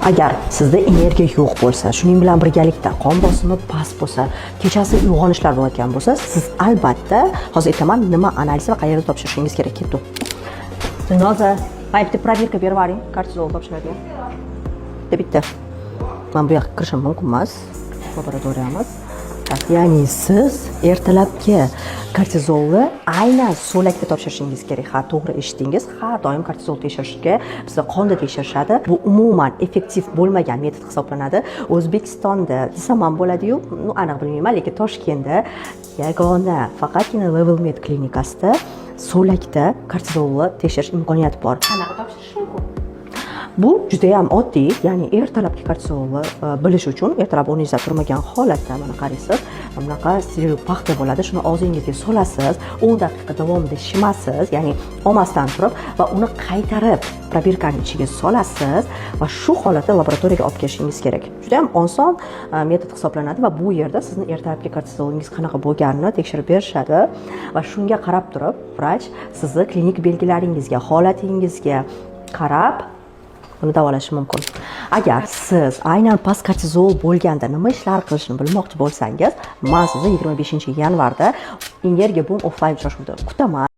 Agar sizda energiya yo'q bo'lsa, shuning bilan birgalikda qon bosimi past bo'lsa, kechasi uyg'onishlar bo'layotgan bo'lsa, siz albatta hozir aytaman nima analiz va qayerda topshirishingiz kerak. Ketdi. Noza, bitta proverka berib yuboring, kortizol topshiradigan. Bitta. Men bu yoqqa kirishim mumkin emas. Laboratoriyamiz. Ya'ni siz ertalabki kortizolni aynan so'lakda topshirishingiz kerak. Ha, to'g'ri eshitdingiz. Har doim kortizol tekshirishga bizda qonda tekshirishadi. Bu umuman effektiv bo'lmagan metod hisoblanadi. O'zbekistonda desam ham bo'ladi-yu, aniq bilmayman, lekin Toshkentda yagona faqatgina Level Med klinikasida so'lakda kortizolni tekshirish imkoniyati bor. Qanaqa topshirish mumkin? Bu juda ham oddiy, ya'ni ertalabki kortizolni bilish uchun ertalab o'rningizda turmagan holatda mana qaraysiz, bunaqa steril paxta bo'ladi, shuni og'zingizga solasiz, 10 daqiqa davomida shimasiz, ya'ni olmasdan turib va uni qaytarib probirkaning ichiga solasiz va shu holatda laboratoriyaga olib kelishingiz kerak. Juda ham oson metod hisoblanadi va bu yerda sizni ertalabki kortizolingiz qanaqa bo'lganini tekshirib berishadi va shunga qarab turib vrach sizni klinik belgilaringizga, holatingizga qarab buni davolashi mumkin. Agar siz aynan past kortizol bo'lganda nima ishlar qilishni bilmoqchi bo'lsangiz, men sizni 25-yanvarda Energiya Boom offline uchrashuvida kutaman.